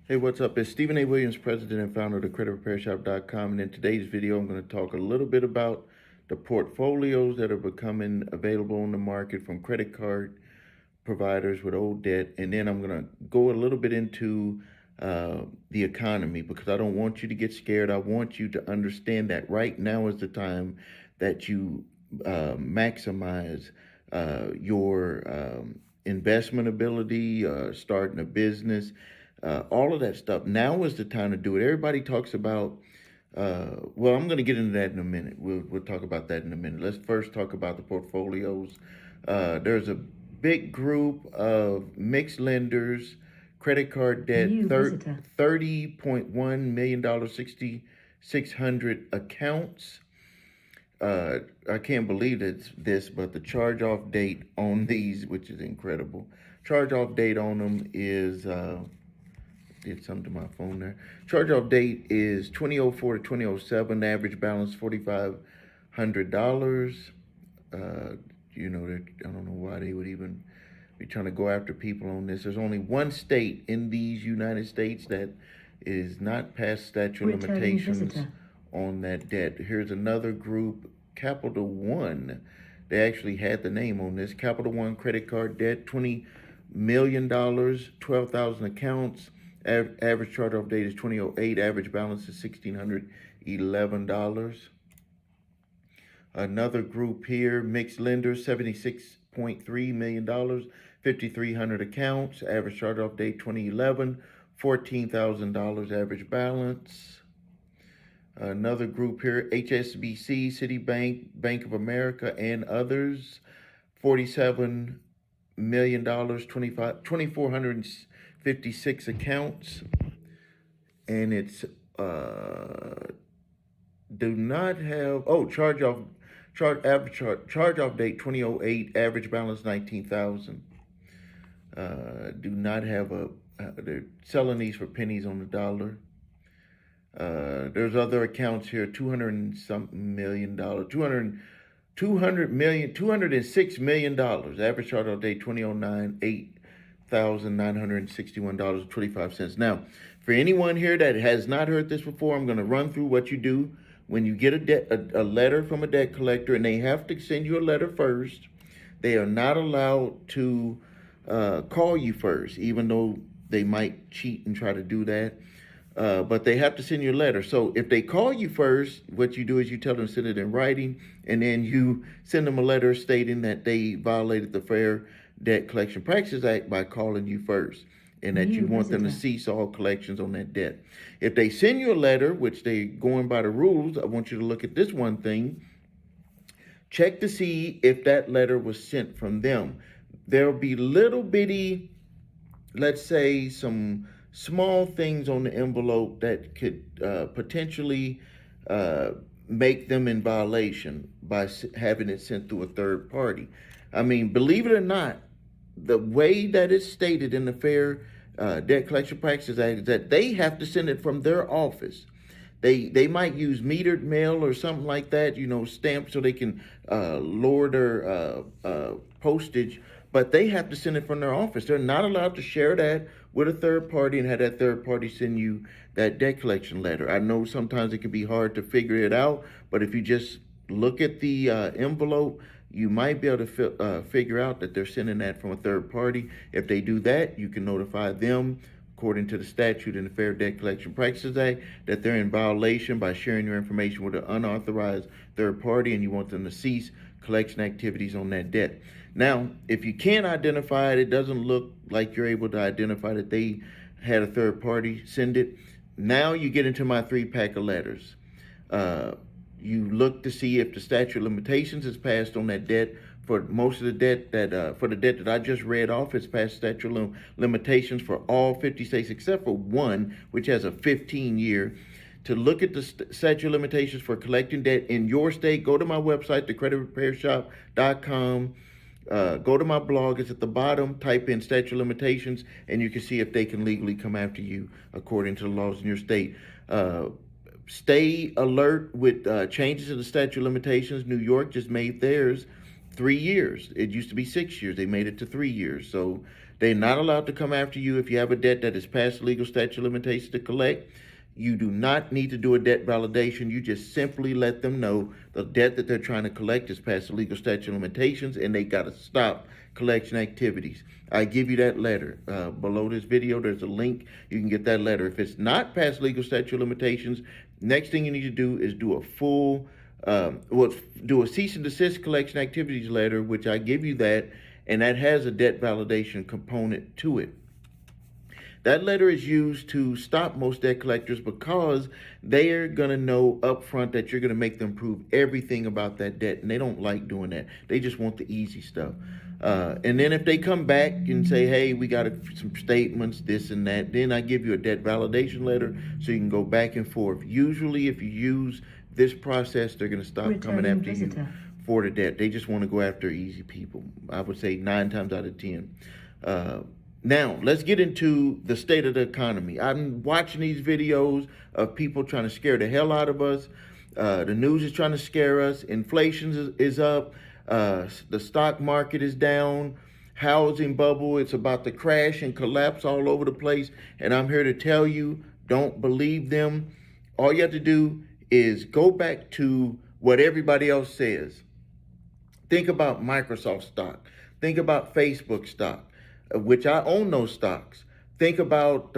Hey, what's up? It's Stephen A. Williams, president and founder of the creditrepairshop.com. And in today's video, I'm going to talk a little bit about the portfolios that are becoming available on the market from credit card providers with old debt. And then I'm going to go a little bit into the economy because I don't want you to get scared. I want you to understand that right now is the time that you maximize your investment ability, starting a business, all of that stuff. Now is the time to do it. Everybody talks about, well, I'm going to get into that in a minute. We'll talk about that in a minute. Let's first talk about the portfolios. There's a big group of mixed lenders, credit card debt, $30.1 million, 6,600 accounts. I can't believe it's this, but the charge-off date on these, which is incredible, charge-off date on them is, did something to my phone there. Charge-off date is 2004 to 2007. Average balance $4,500. You know, I don't know why they would even be trying to go after people on this. There's only one state in these United States that is not past statute of limitations on that debt. Here's another group, Capital One. They actually had the name on this. Capital One credit card debt, $20 million, 12,000 accounts. Average charge-off date is 2008. Average balance is $1,611. Another group here, mixed lenders, $76.3 million, 5,300 accounts. Average charge-off date 2011, $14,000 average balance. Another group here, HSBC, Citibank, Bank of America, and others, $47 million, 2,456 accounts. And it's do not have, charge-off date 2008, average balance 19,000. Do not have they're selling these for pennies on the dollar. There's other accounts here, $206 million, average charge-off date 2009, $8,961.25. Now, for anyone here that has not heard this before, I'm going to run through what you do when you get a letter from a debt collector, and they have to send you a letter first. They are not allowed to call you first, even though they might cheat and try to do that. But they have to send you a letter. So if they call you first, what you do is you tell them to send it in writing, and then you send them a letter stating that they violated the Fair Debt Collection Practices Act by calling you first, and that you want them to cease all collections on that debt. If they send you a letter, which they going by the rules, I want you to look at this one thing. Check to see if that letter was sent from them. There'll be little bitty, let's say some small things on the envelope that could potentially make them in violation by having it sent through a third party. I mean, believe it or not, the way that it's stated in the Fair Debt Collection Practices Act is that they have to send it from their office. They might use metered mail or something like that, stamped so they can lower their postage, but they have to send it from their office. They're not allowed to share that with a third party and have that third party send you that debt collection letter. I know sometimes it can be hard to figure it out, but if you just look at the envelope, you might be able to figure out that they're sending that from a third party. If they do that, you can notify them, according to the statute in the Fair Debt Collection Practices Act, that they're in violation by sharing your information with an unauthorized third party, and you want them to cease collection activities on that debt. Now, if you can't identify it, it doesn't look like you're able to identify that they had a third party send it. Now you get into my 3-pack of letters. You look to see if the statute of limitations is passed on that debt. For most of the debt for the debt that I just read off, it's past statute of limitations for all 50 states except for one, which has a 15-year. To look at the statute of limitations for collecting debt in your state, go to my website, thecreditrepairshop.com. Go to my blog. It's at the bottom. Type in statute of limitations, and you can see if they can legally come after you according to the laws in your state. Stay alert with changes in the statute of limitations. New York just made theirs 3 years. It used to be 6 years. They made it to 3 years. So They're not allowed to come after you if you have a debt that is past the legal statute of limitations to collect. You do not need to do a debt validation. You just simply let them know the debt that they're trying to collect is past the legal statute of limitations and they got to stop collection activities. I give you that letter. Below this video, there's a link. You can get that letter. If it's not past legal statute of limitations, next thing you need to do is do a full, do a cease and desist collection activities letter, which I give you that, and that has a debt validation component to it. That letter is used to stop most debt collectors because they are going to know up front that you're going to make them prove everything about that debt, and they don't like doing that. They just want the easy stuff. And then if they come back and say, hey, we got some statements, this and that, then I give you a debt validation letter so you can go back and forth. Usually if you use this process, they're going to stop coming after you for the debt. They just want to go after easy people. I would say 9 times out of 10. Now, let's get into the state of the economy. I'm watching these videos of people trying to scare the hell out of us. The news is trying to scare us. Inflation is up. The stock market is down. Housing bubble, it's about to crash and collapse all over the place. And I'm here to tell you, don't believe them. All you have to do is go back to what everybody else says. Think about Microsoft stock. Think about Facebook stock, which I own those stocks. Think about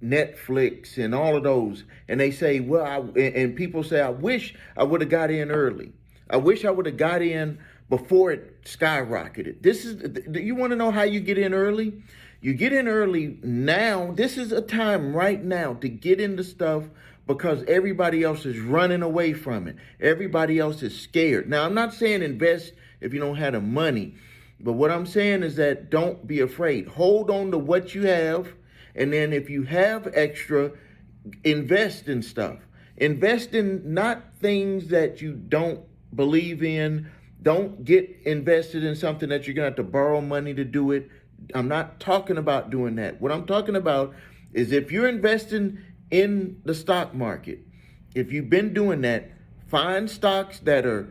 Netflix and all of those. And they say, well, and people say, I wish I would have got in early. I wish I would have got in before it skyrocketed. You want to know how you get in early? You get in early now. This is a time right now to get into stuff because everybody else is running away from it. Everybody else is scared. Now, I'm not saying invest if you don't have the money. But what I'm saying is that don't be afraid. Hold on to what you have. And then if you have extra, invest in stuff. Invest in not things that you don't believe in. Don't get invested in something that you're going to have to borrow money to do it. I'm not talking about doing that. What I'm talking about is if you're investing in the stock market, if you've been doing that, find stocks that are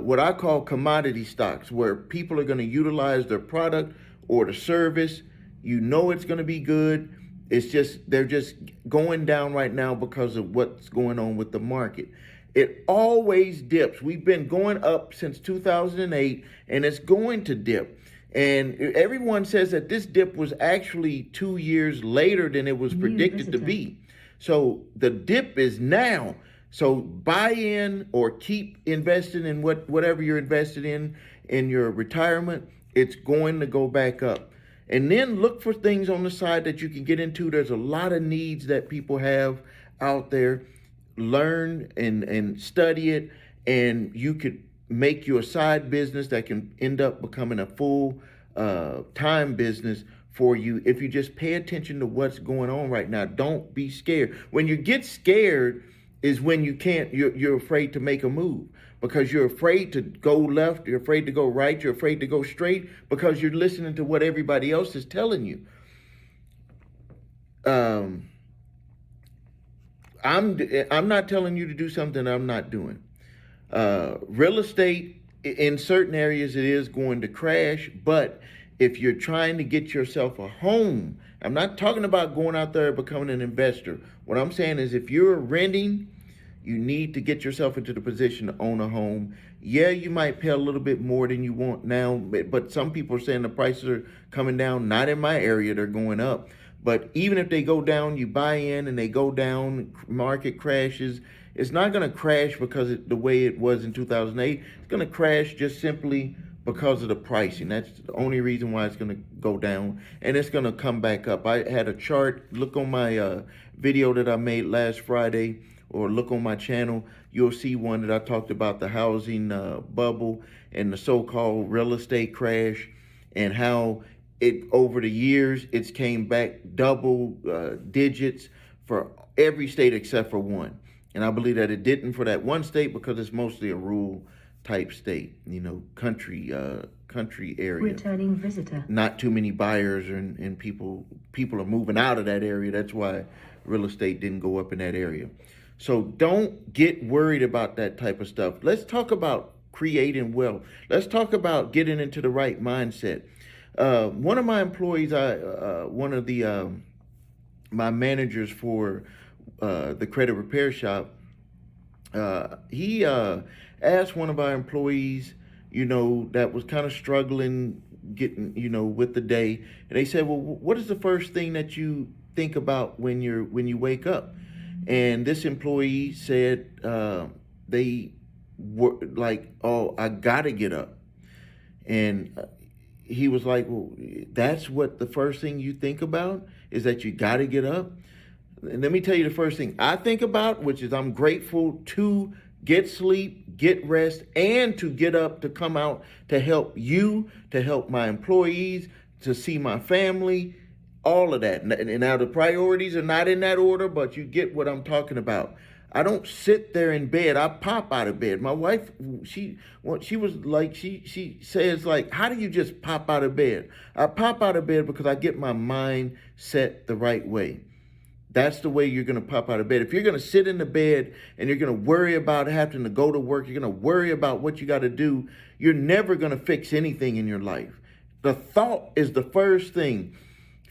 what I call commodity stocks, where people are going to utilize their product or the service. You know it's going to be good. It's just, they're just going down right now because of what's going on with the market. It always dips. We've been going up since 2008, and it's going to dip. And everyone says that this dip was actually 2 years later than it was predicted to be. So the dip is now. So buy in or keep investing in whatever you're invested in your retirement. It's going to go back up. And then look for things on the side that you can get into. There's a lot of needs that people have out there. Learn and study it, and you could make your side business that can end up becoming a full time business for you if you just pay attention to what's going on right now. Don't be scared. When you get scared is when you're afraid to make a move, because you're afraid to go left, you're afraid to go right, you're afraid to go straight because you're listening to what everybody else is telling you. I'm not telling you to do something I'm not doing. Real estate, in certain areas, it is going to crash. But if you're trying to get yourself a home, I'm not talking about going out there and becoming an investor. What I'm saying is if you're renting, you need to get yourself into the position to own a home. Yeah, you might pay a little bit more than you want now, but some people are saying the prices are coming down. Not in my area, they're going up. But even if they go down, you buy in and they go down, market crashes. It's not going to crash because the way it was in 2008. It's going to crash just simply because of the pricing. That's the only reason why it's going to go down. And it's going to come back up. I had a chart. Look on my video that I made last Friday, or look on my channel. You'll see one that I talked about the housing bubble and the so-called real estate crash, and how it over the years it's came back double digits for every state except for one. And I believe that it didn't for that one state because it's mostly a rural type state, country area. Returning visitor. Not too many buyers, and people are moving out of that area. That's why real estate didn't go up in that area. So don't get worried about that type of stuff. Let's talk about creating wealth. Let's talk about getting into the right mindset. One of my employees, one of the my managers for the credit repair shop, he asked one of our employees, that was kind of struggling getting, with the day, and they said, "Well, what is the first thing that you think about when you wake up?" And this employee said they were like, "Oh, I gotta get up," and he was like, "Well, that's what the first thing you think about is that you got to get up." And let me tell you the first thing I think about, which is I'm grateful to get sleep, get rest, and to get up to come out to help you, to help my employees, to see my family, all of that. And now the priorities are not in that order, but you get what I'm talking about. I don't sit there in bed. I pop out of bed. My wife, she was like, she says like, "How do you just pop out of bed?" I pop out of bed because I get my mind set the right way. That's the way you're going to pop out of bed. If you're going to sit in the bed and you're going to worry about having to go to work, you're going to worry about what you got to do, you're never going to fix anything in your life. The thought is the first thing.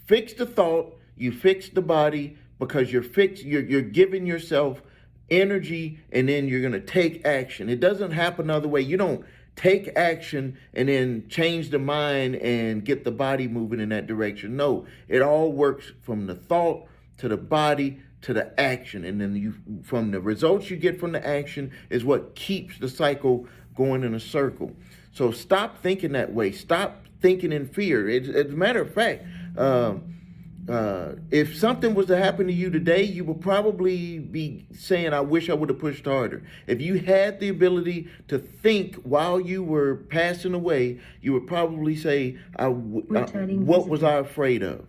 Fix the thought, you fix the body, because you're giving yourself energy, and then you're going to take action. It doesn't happen the other way. You don't take action and then change the mind and get the body moving in that direction. No, it all works from the thought to the body to the action, and then from the results you get from the action is what keeps the cycle going in a circle. So stop thinking that way. Stop thinking in fear. As a matter of fact, if something was to happen to you today, you would probably be saying, "I wish I would have pushed harder." If you had the ability to think while you were passing away, you would probably say, "What was I afraid of?"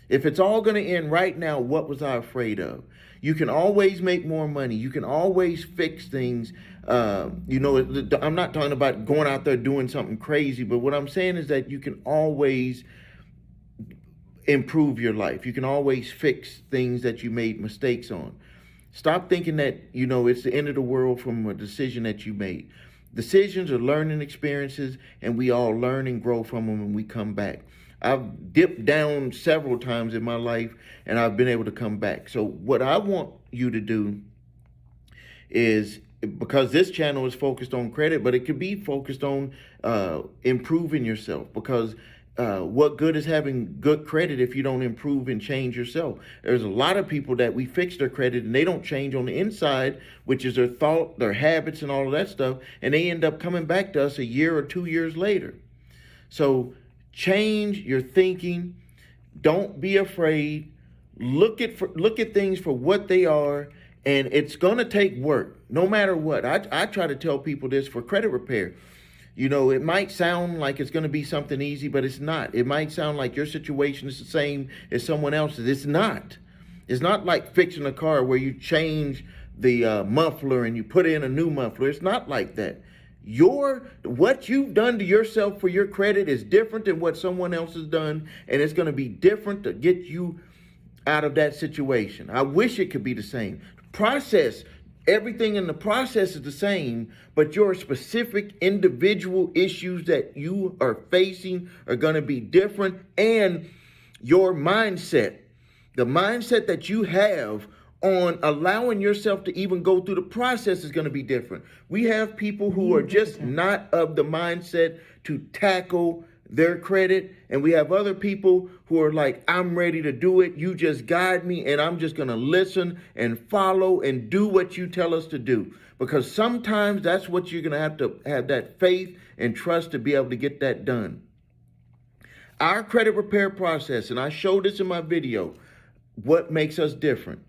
If it's all going to end right now, what was I afraid of? You can always make more money. You can always fix things. I'm not talking about going out there doing something crazy, but what I'm saying is that you can always improve your life. You can always fix things that you made mistakes on. Stop thinking that, it's the end of the world from a decision that you made. Decisions are learning experiences, and we all learn and grow from them when we come back. I've dipped down several times in my life, and I've been able to come back. So what I want you to do is, because this channel is focused on credit, but it could be focused on improving yourself, because what good is having good credit if you don't improve and change yourself? There's a lot of people that we fix their credit and they don't change on the inside, which is their thought, their habits, and all of that stuff, and they end up coming back to us a year or 2 years later. So change your thinking. Don't be afraid. Look at things for what they are, and it's gonna take work, no matter what. I try to tell people this for credit repair. It might sound like it's going to be something easy, but it's not. It might sound like your situation is the same as someone else's. It's not. It's not like fixing a car where you change the muffler and you put in a new muffler. It's not like that. What you've done to yourself for your credit is different than what someone else has done, and it's going to be different to get you out of that situation. I wish it could be the same. Process. Everything in the process is the same, but your specific individual issues that you are facing are going to be different, and your mindset, the mindset that you have on allowing yourself to even go through the process is going to be different. We have people who are just not of the mindset to tackle their credit, and we have other people who are like, "I'm ready to do it. You just guide me, and I'm just going to listen and follow and do what you tell us to do." Because sometimes that's what you're going to have that faith and trust to be able to get that done. Our credit repair process, and I showed this in my video, what makes us different.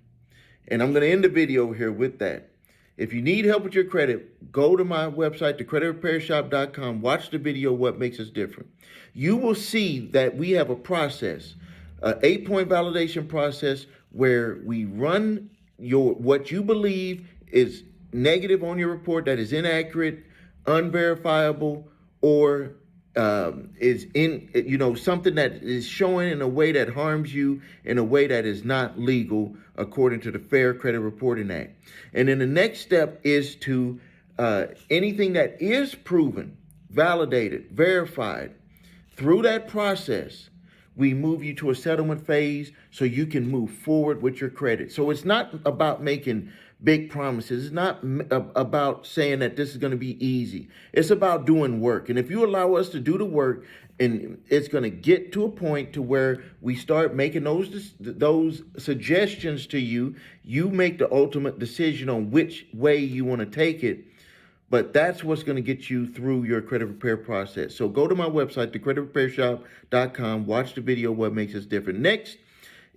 And I'm going to end the video here with that. If you need help with your credit, go to my website, thecreditrepairshop.com. Watch the video, What Makes Us Different. You will see that we have a process, an 8-point validation process, where we run what you believe is negative on your report, that is inaccurate, unverifiable, or is something that is showing in a way that harms you, in a way that is not legal according to the Fair Credit Reporting Act. And then the next step is anything that is proven, validated, verified Through that process, we move you to a settlement phase so you can move forward with your credit. So it's not about making big promises. It's not about saying that this is going to be easy. It's about doing work. And if you allow us to do the work, and it's going to get to a point to where we start making those suggestions to you, you make the ultimate decision on which way you want to take it. But that's what's going to get you through your credit repair process. So go to my website, thecreditrepairshop.com, watch the video, What Makes Us Different. Next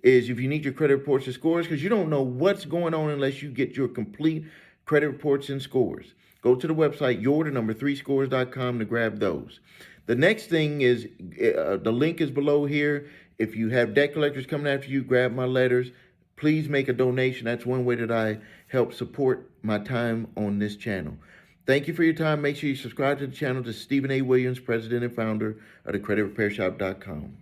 is if you need your credit reports and scores, because you don't know what's going on unless you get your complete credit reports and scores. Go to the website, your3scores.com to grab those. The next thing is, the link is below here. If you have debt collectors coming after you, grab my letters. Please make a donation. That's one way that I help support my time on this channel. Thank you for your time. Make sure you subscribe to the channel. This is Stephen A. Williams, president and founder of thecreditrepairshop.com.